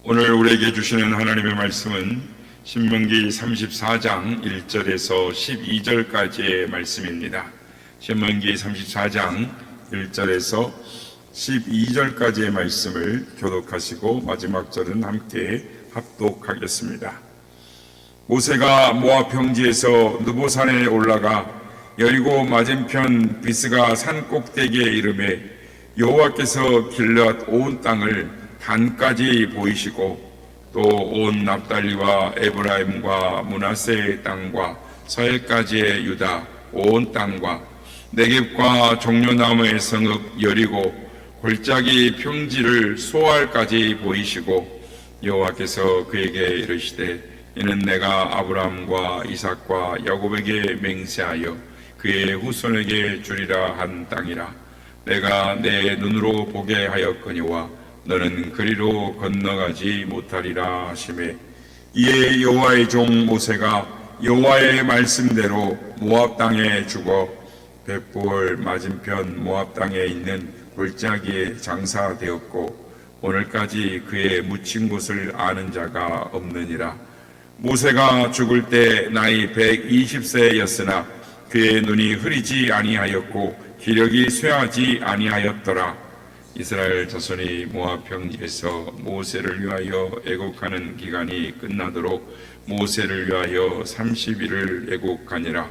오늘 우리에게 주시는 하나님의 말씀은 신명기 34장 1절에서 12절까지의 말씀입니다. 신명기 34장 1절에서 12절까지의 말씀을 교독하시고 마지막 절은 함께 합독하겠습니다. 모세가 모압 평지에서 느보산에 올라가 여리고 맞은편 비스가 산 꼭대기에 이르매 여호와께서 길앗 온 땅을 단까지 보이시고 또 온 납달리와 에브라임과 므낫세의 땅과 서해까지의 유다 온 땅과 네겝과 종려나무의 성읍 여리고 골짜기 평지를 소알까지 보이시고 여호와께서 그에게 이르시되 이는 내가 아브라함과 이삭과 야곱에게 맹세하여 그의 후손에게 주리라 한 땅이라. 내가 내 눈으로 보게 하였거니와 너는 그리로 건너가지 못하리라 하시매 이에 여호와의 종 모세가 여호와의 말씀대로 모압 땅에 죽어 벳부을 맞은편 모압 땅에 있는 골짜기에 장사되었고 오늘까지 그의 묻힌 곳을 아는 자가 없느니라. 모세가 죽을 때 나이 120세였으나 그의 눈이 흐리지 아니하였고 기력이 쇠하지 아니하였더라. 이스라엘 자손이 모압 평지에서 모세를 위하여 애곡하는 기간이 끝나도록 모세를 위하여 30일을 애곡하니라.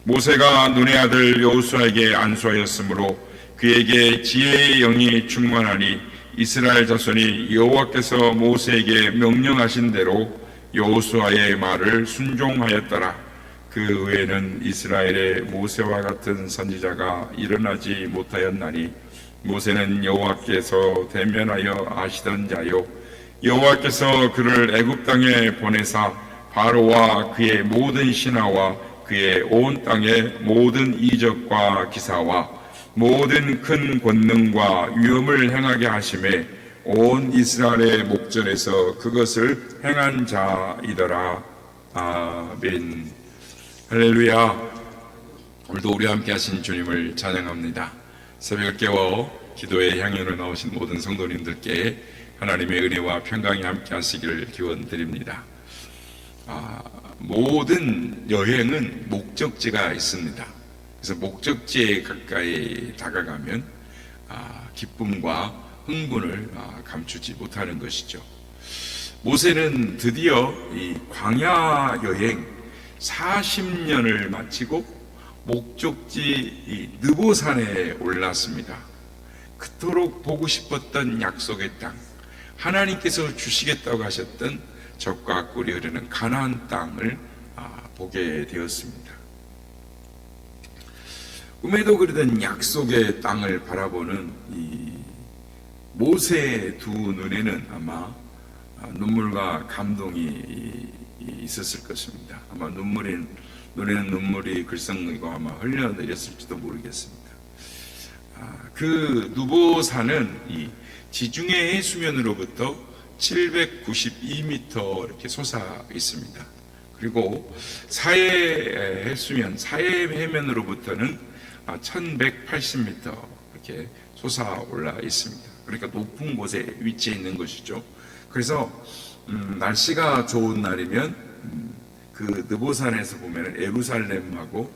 모세가 눈의 아들 여호수아에게 안수하였으므로 그에게 지혜의 영이 충만하니 이스라엘 자손이 여호와께서 모세에게 명령하신 대로 여호수아의 말을 순종하였더라. 그 외에는 이스라엘의 모세와 같은 선지자가 일어나지 못하였나니 모세는 여호와께서 대면하여 아시던 자요 여호와께서 그를 애굽 땅에 보내사 바로와 그의 모든 신하와 그의 온 땅의 모든 이적과 기사와 모든 큰 권능과 위엄을 행하게 하심에 온 이스라엘의 목전에서 그것을 행한 자이더라. 아멘. 할렐루야. 오늘도 우리와 함께 하신 주님을 찬양합니다. 새벽을 깨워 기도의 향연으로 나오신 모든 성도님들께 하나님의 은혜와 평강이 함께 하시기를 기원드립니다. 모든 여행은 목적지가 있습니다. 그래서 목적지에 가까이 다가가면 기쁨과 흥분을 감추지 못하는 것이죠. 모세는 드디어 이 광야 여행 40년을 마치고 목적지 느보산에 올랐습니다. 그토록 보고 싶었던 약속의 땅, 하나님께서 주시겠다고 하셨던 젖과 꿀이 흐르는 가나안 땅을 보게 되었습니다. 꿈에도 그리던 약속의 땅을 바라보는 이 모세의 두 눈에는 아마 눈물과 감동이 있었을 것입니다. 아마 눈에는 눈물이 글썽이고 아마 흘러내렸을지도 모르겠습니다. 그 누보산은 이 지중해 해수면으로부터 792m 이렇게 솟아 있습니다. 그리고 사해 해수면, 사해 해면으로부터는 1180m 이렇게 솟아 올라 있습니다. 그러니까 높은 곳에 위치해 있는 것이죠. 그래서 날씨가 좋은 날이면 그 느보산에서 보면 예루살렘하고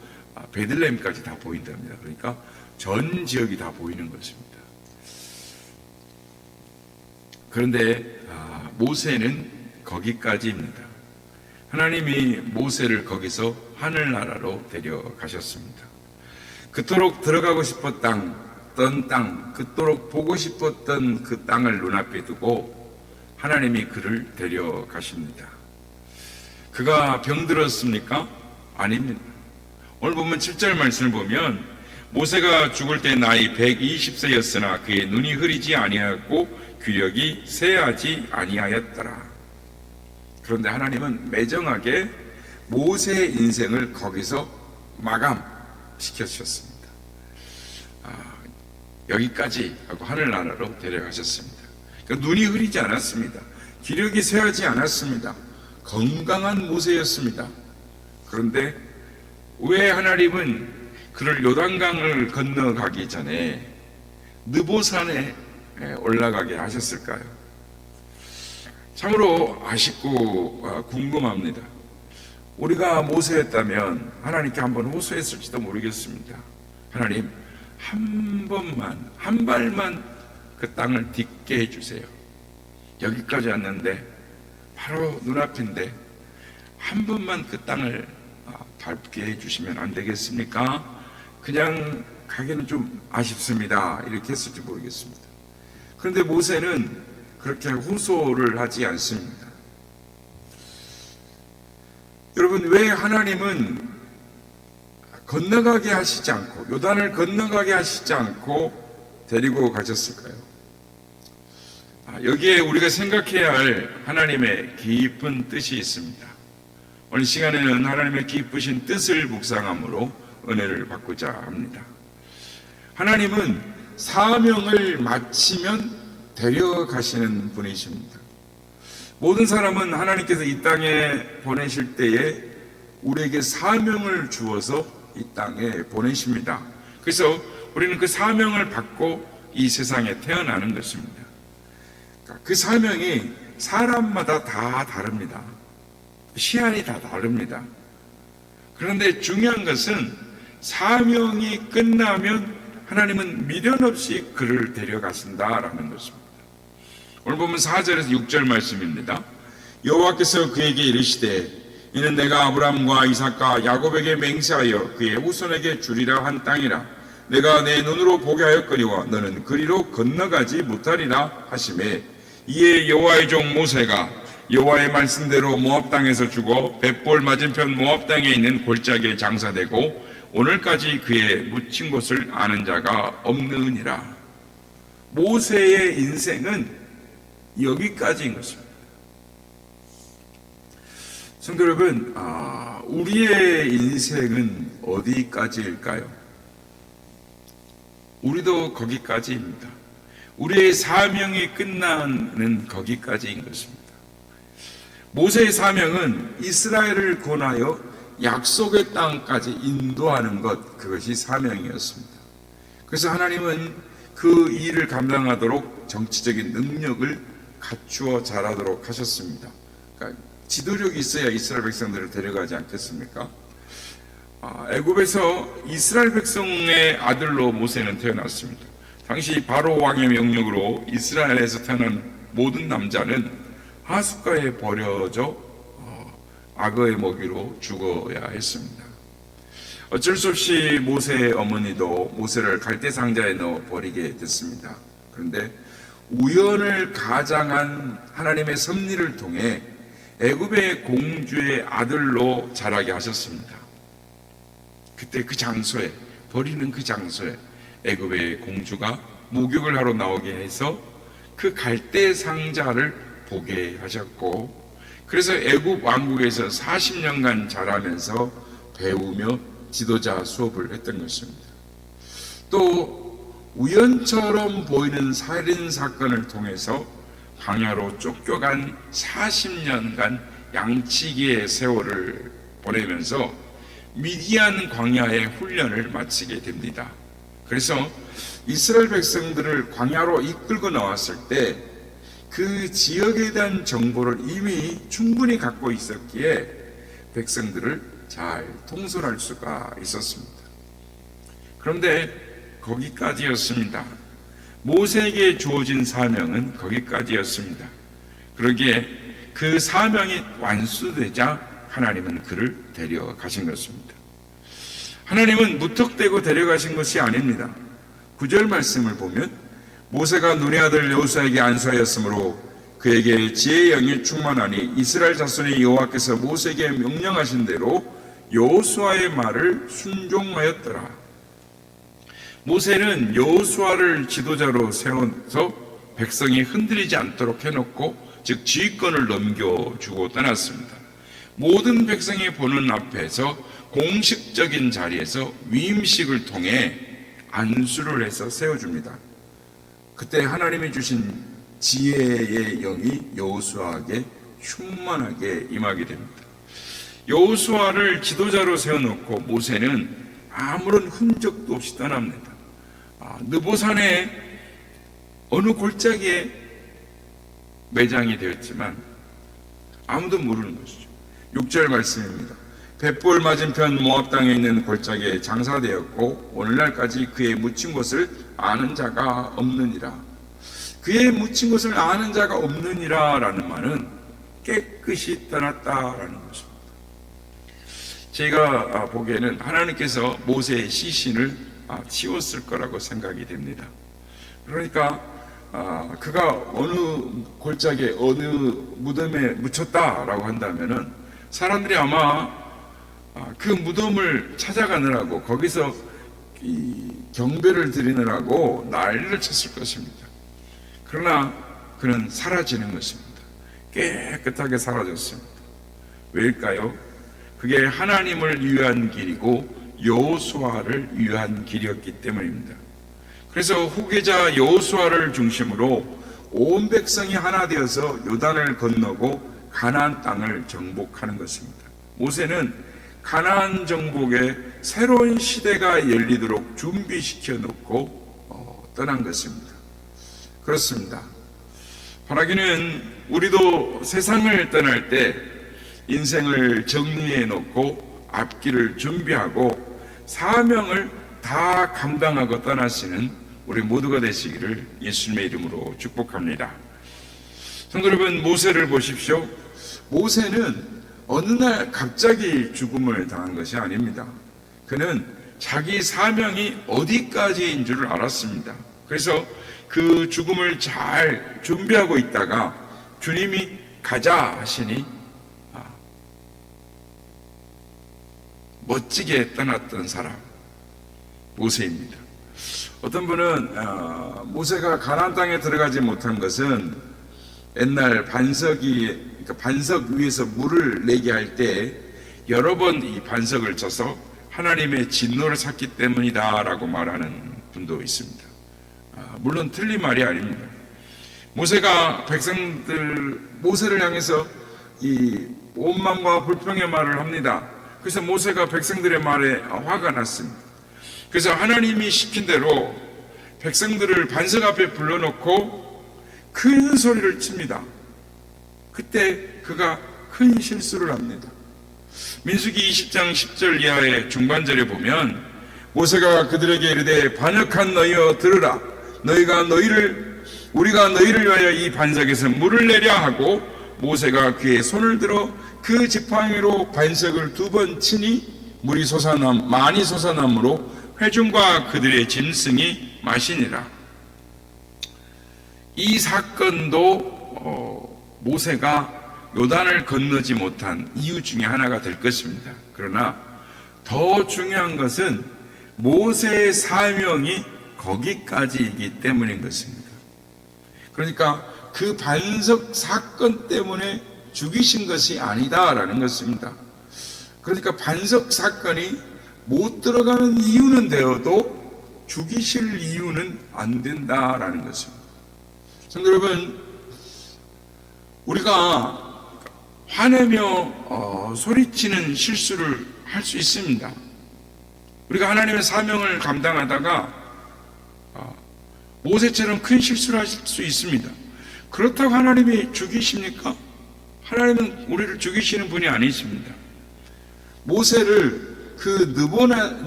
베들레헴까지 다 보인답니다. 그러니까 전 지역이 다 보이는 것입니다. 그런데 모세는 거기까지입니다. 하나님이 모세를 거기서 하늘나라로 데려가셨습니다. 그토록 들어가고 싶었던 땅, 그토록 보고 싶었던 그 땅을 눈앞에 두고 하나님이 그를 데려가십니다. 그가 병들었습니까? 아닙니다. 오늘 보면 7절 말씀을 보면 모세가 죽을 때 나이 120세였으나 그의 눈이 흐리지 아니하였고 귀력이 쇠하지 아니하였더라. 그런데 하나님은 매정하게 모세의 인생을 거기서 마감시켜 주셨습니다. 여기까지 하고 하늘나라로 데려가셨습니다. 그러니까 눈이 흐리지 않았습니다. 기력이 쇠하지 않았습니다. 건강한 모세였습니다. 그런데 왜 하나님은 그를 요단강을 건너가기 전에 느보산에 올라가게 하셨을까요? 참으로 아쉽고 궁금합니다. 우리가 모세였다면 하나님께 한번 호소했을지도 모르겠습니다. 하나님, 한 번만, 한 발만 그 땅을 딛게 해주세요. 여기까지 왔는데 바로 눈앞인데 한 번만 그 땅을 밟게 해주시면 안 되겠습니까? 그냥 가기는 좀 아쉽습니다. 이렇게 했을지 모르겠습니다. 그런데 모세는 그렇게 호소를 하지 않습니다. 여러분, 왜 하나님은 건너가게 하시지 않고, 요단을 건너가게 하시지 않고 데리고 가셨을까요? 여기에 우리가 생각해야 할 하나님의 깊은 뜻이 있습니다. 오늘 시간에는 하나님의 깊으신 뜻을 묵상함으로 은혜를 받고자 합니다. 하나님은 사명을 마치면 데려가시는 분이십니다. 모든 사람은 하나님께서 이 땅에 보내실 때에 우리에게 사명을 주어서 이 땅에 보내십니다. 그래서 우리는 그 사명을 받고 이 세상에 태어나는 것입니다. 그 사명이 사람마다 다 다릅니다. 시한이 다 다릅니다. 그런데 중요한 것은 사명이 끝나면 하나님은 미련 없이 그를 데려가신다라는 것입니다. 오늘 보면 4절에서 6절 말씀입니다. 여호와께서 그에게 이르시되 이는 내가 아브라함과 이삭과 야곱에게 맹세하여 그의 후손에게 주리라 한 땅이라. 내가 내 눈으로 보게 하였거니와 너는 그리로 건너가지 못하리라 하시매 이에 여호와의 종 모세가 여호와의 말씀대로 모압 땅에서 죽어 벳볼 맞은편 모압 땅에 있는 골짜기에 장사되고 오늘까지 그의 묻힌 곳을 아는 자가 없느니라. 모세의 인생은 여기까지인 것입니다. 성도 여러분, 우리의 인생은 어디까지일까요? 우리도 거기까지입니다. 우리의 사명이 끝나는 거기까지인 것입니다. 모세의 사명은 이스라엘을 권하여 약속의 땅까지 인도하는 것, 그것이 사명이었습니다. 그래서 하나님은 그 일을 감당하도록 정치적인 능력을 갖추어 잘하도록 하셨습니다. 그러니까 지도력이 있어야 이스라엘 백성들을 데려가지 않겠습니까? 애굽에서 이스라엘 백성의 아들로 모세는 태어났습니다. 당시 바로 왕의 명령으로 이스라엘에서 태어난 모든 남자는 하숫가에 버려져 악어의 먹이로 죽어야 했습니다. 어쩔 수 없이 모세의 어머니도 모세를 갈대 상자에 넣어 버리게 됐습니다. 그런데 우연을 가장한 하나님의 섭리를 통해 애굽의 공주의 아들로 자라게 하셨습니다. 그때 그 장소에, 버리는 그 장소에 애굽의 공주가 목욕을 하러 나오게 해서 그 갈대 상자를 보게 하셨고, 그래서 애굽 왕국에서 40년간 자라면서 배우며 지도자 수업을 했던 것입니다. 또 우연처럼 보이는 살인 사건을 통해서 광야로 쫓겨간 40년간 양치기의 세월을 보내면서 미디안 광야의 훈련을 마치게 됩니다. 그래서 이스라엘 백성들을 광야로 이끌고 나왔을 때 그 지역에 대한 정보를 이미 충분히 갖고 있었기에 백성들을 잘 통솔할 수가 있었습니다. 그런데 거기까지였습니다. 모세에게 주어진 사명은 거기까지였습니다. 그러기에 그 사명이 완수되자 하나님은 그를 데려가신 것입니다. 하나님은 무턱대고 데려가신 것이 아닙니다. 9절 말씀을 보면 모세가 눈의 아들 여호수아에게 안수하였으므로 그에게 지혜의 영이 충만하니 이스라엘 자손이 여호와께서 모세에게 명령하신 대로 여호수아의 말을 순종하였더라. 모세는 여호수아를 지도자로 세워서 백성이 흔들리지 않도록 해놓고, 즉 지휘권을 넘겨주고 떠났습니다. 모든 백성이 보는 앞에서 공식적인 자리에서 위임식을 통해 안수를 해서 세워줍니다. 그때 하나님이 주신 지혜의 영이 여호수아에게 충만하게 임하게 됩니다. 여호수아를 지도자로 세워놓고 모세는 아무런 흔적도 없이 떠납니다. 느보산의 어느 골짜기에 매장이 되었지만 아무도 모르는 것이죠. 6절 말씀입니다. 벳볼 맞은편 모압 땅에 있는 골짜기에 장사되었고 오늘날까지 그의 묻힌 곳을 아는 자가 없느니라. 그의 묻힌 곳을 아는 자가 없느니라 라는 말은 깨끗이 떠났다라는 것입니다. 제가 보기에는 하나님께서 모세의 시신을 치웠을 거라고 생각이 됩니다. 그러니까 그가 어느 골짜기에 어느 무덤에 묻혔다라고 한다면은 사람들이 아마 그 무덤을 찾아가느라고 거기서 이 경배를 드리느라고 난리를 쳤을 것입니다. 그러나 그는 사라지는 것입니다. 깨끗하게 사라졌습니다. 왜일까요? 그게 하나님을 위한 길이고 여호수아를 위한 길이었기 때문입니다. 그래서 후계자 여호수아를 중심으로 온 백성이 하나 되어서 요단을 건너고 가나안 땅을 정복하는 것입니다. 모세는 가나안 정복의 새로운 시대가 열리도록 준비시켜 놓고 떠난 것입니다. 그렇습니다. 바라기는 우리도 세상을 떠날 때 인생을 정리해 놓고 앞길을 준비하고 사명을 다 감당하고 떠나시는 우리 모두가 되시기를 예수님의 이름으로 축복합니다. 성도 여러분, 모세를 보십시오. 모세는 어느 날 갑자기 죽음을 당한 것이 아닙니다. 그는 자기 사명이 어디까지인 줄을 알았습니다. 그래서 그 죽음을 잘 준비하고 있다가 주님이 가자 하시니 멋지게 떠났던 사람 모세입니다. 어떤 분은 모세가 가나안 땅에 들어가지 못한 것은 옛날 그러니까 반석 위에서 물을 내게 할 때 여러 번 이 반석을 쳐서 하나님의 진노를 샀기 때문이다라고 말하는 분도 있습니다. 물론 틀린 말이 아닙니다. 모세가 모세를 향해서 이 원망과 불평의 말을 합니다. 그래서 모세가 백성들의 말에 화가 났습니다. 그래서 하나님이 시킨 대로 백성들을 반석 앞에 불러놓고 큰 소리를 칩니다. 그때 그가 큰 실수를 합니다. 민수기 20장 10절 이하의 중반절에 보면 모세가 그들에게 이르되 반역한 너희여 들으라. 우리가 너희를 위하여 이 반석에서 물을 내려 하고 모세가 그의 손을 들어 그 지팡이로 반석을 2번 치니 물이 많이 솟아나므로 회중과 그들의 짐승이 마시니라. 이 사건도 모세가 요단을 건너지 못한 이유 중에 하나가 될 것입니다. 그러나 더 중요한 것은 모세의 사명이 거기까지이기 때문인 것입니다. 그러니까 그 반석 사건 때문에 죽이신 것이 아니다라는 것입니다. 그러니까 반석 사건이 못 들어가는 이유는 되어도 죽이실 이유는 안 된다라는 것입니다. 성도 여러분, 우리가 화내며 소리치는 실수를 할 수 있습니다. 우리가 하나님의 사명을 감당하다가 모세처럼 큰 실수를 하실 수 있습니다. 그렇다고 하나님이 죽이십니까? 하나님은 우리를 죽이시는 분이 아니십니다. 모세를 그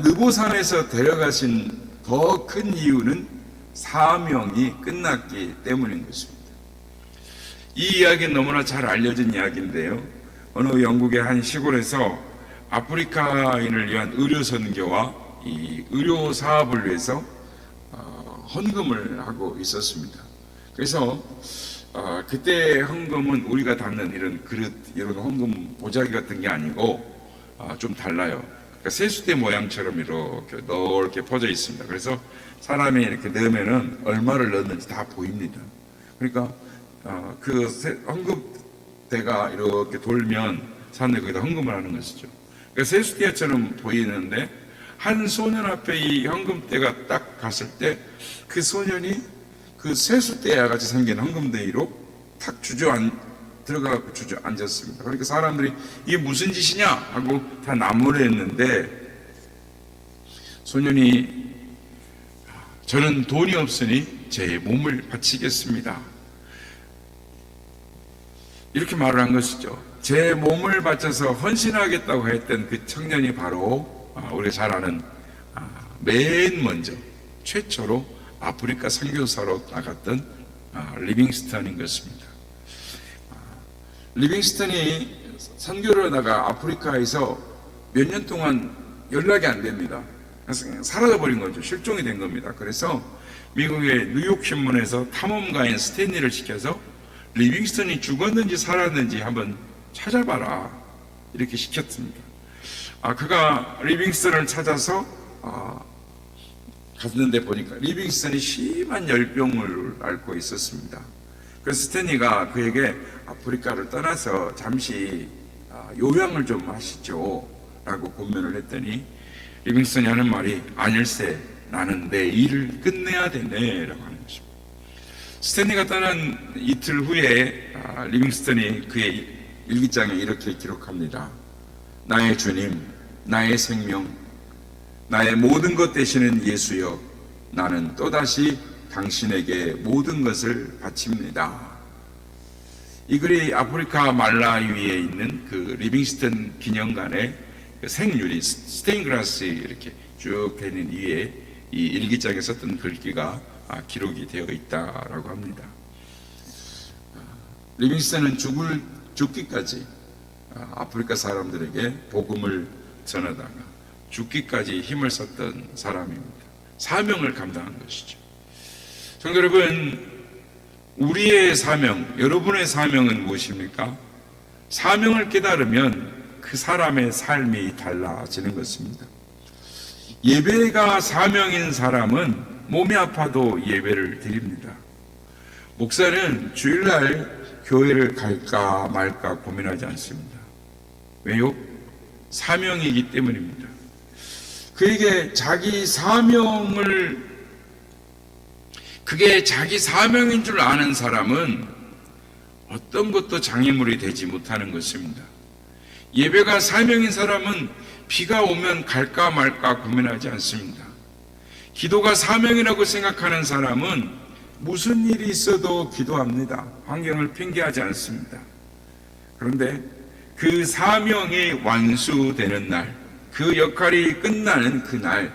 느보산에서 데려가신 더 큰 이유는 사명이 끝났기 때문인 것입니다. 이 이야기는 너무나 잘 알려진 이야기인데요. 어느 영국의 한 시골에서 아프리카인을 위한 의료 선교와 이 의료 사업을 위해서 헌금을 하고 있었습니다. 그래서 그때 헌금은 우리가 담는 이런 그릇, 이런 헌금 보자기 같은 게 아니고 좀 달라요. 그러니까 세수대 모양처럼 이렇게 넓게 퍼져 있습니다. 그래서 사람이 이렇게 넣으면은 얼마를 넣었는지 다 보입니다. 그러니까 그 헌금대가 이렇게 돌면 사람들이 거기다 헌금을 하는 것이죠. 그러니까 세수대처럼 보이는데 한 소년 앞에 이 헌금대가 딱 갔을 때 그 소년이 그 세수대와 같이 생긴 헌금대위로 탁 들어가고 주저앉았습니다. 그러니까 사람들이 이게 무슨 짓이냐 하고 다 나무랬는데 소년이 저는 돈이 없으니 제 몸을 바치겠습니다. 이렇게 말을 한 것이죠. 제 몸을 바쳐서 헌신하겠다고 했던 그 청년이 바로 우리가 잘 아는 맨 먼저 최초로 아프리카 선교사로 나갔던 리빙스턴인 것입니다. 리빙스턴이 선교를 하다가 아프리카에서 몇 년 동안 연락이 안 됩니다. 사라져버린 거죠. 실종이 된 겁니다. 그래서 미국의 뉴욕 신문에서 탐험가인 스탠리를 시켜서 리빙스턴이 죽었는지 살았는지 한번 찾아봐라 이렇게 시켰습니다. 그가 리빙스턴을 찾아서 갔는데 보니까 리빙스턴이 심한 열병을 앓고 있었습니다. 그래서 스탠리가 그에게 아프리카를 떠나서 잠시 요양을 좀 하시죠 라고 권면을 했더니 리빙스턴이 하는 말이 아닐세 나는 내 일을 끝내야 되네 라고 하는 것입니다. 스탠리가 떠난 이틀 후에 리빙스턴이 그의 일기장에 이렇게 기록합니다. 나의 주님, 나의 생명, 나의 모든 것 되시는 예수여, 나는 또다시 당신에게 모든 것을 바칩니다. 이 글이 아프리카 말라위에 있는 그 리빙스턴 기념관의 그 생유리 스테인글라스 이렇게 쭉 되는 위에 이 일기장에 썼던 글귀가 기록이 되어 있다라고 합니다. 리빙스턴은 죽기까지 아프리카 사람들에게 복음을 전하다가 죽기까지 힘을 썼던 사람입니다. 사명을 감당한 것이죠. 성도 여러분, 우리의 사명, 여러분의 사명은 무엇입니까? 사명을 깨달으면 그 사람의 삶이 달라지는 것입니다. 예배가 사명인 사람은 몸이 아파도 예배를 드립니다. 목사는 주일날 교회를 갈까 말까 고민하지 않습니다. 왜요? 사명이기 때문입니다. 그게 자기 사명인 줄 아는 사람은 어떤 것도 장애물이 되지 못하는 것입니다. 예배가 사명인 사람은 비가 오면 갈까 말까 고민하지 않습니다. 기도가 사명이라고 생각하는 사람은 무슨 일이 있어도 기도합니다. 환경을 핑계하지 않습니다. 그런데 그 사명이 완수되는 날, 그 역할이 끝나는 그날,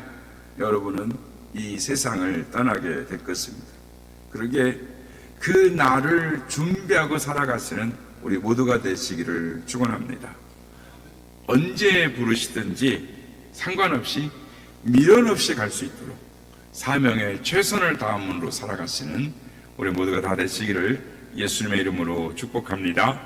여러분은 이 세상을 떠나게 될 것입니다. 그러기에 그 날을 준비하고 살아가시는 우리 모두가 되시기를 축원합니다. 언제 부르시든지 상관없이 미련 없이 갈 수 있도록 사명에 최선을 다함으로 살아가시는 우리 모두가 다 되시기를 예수님의 이름으로 축복합니다.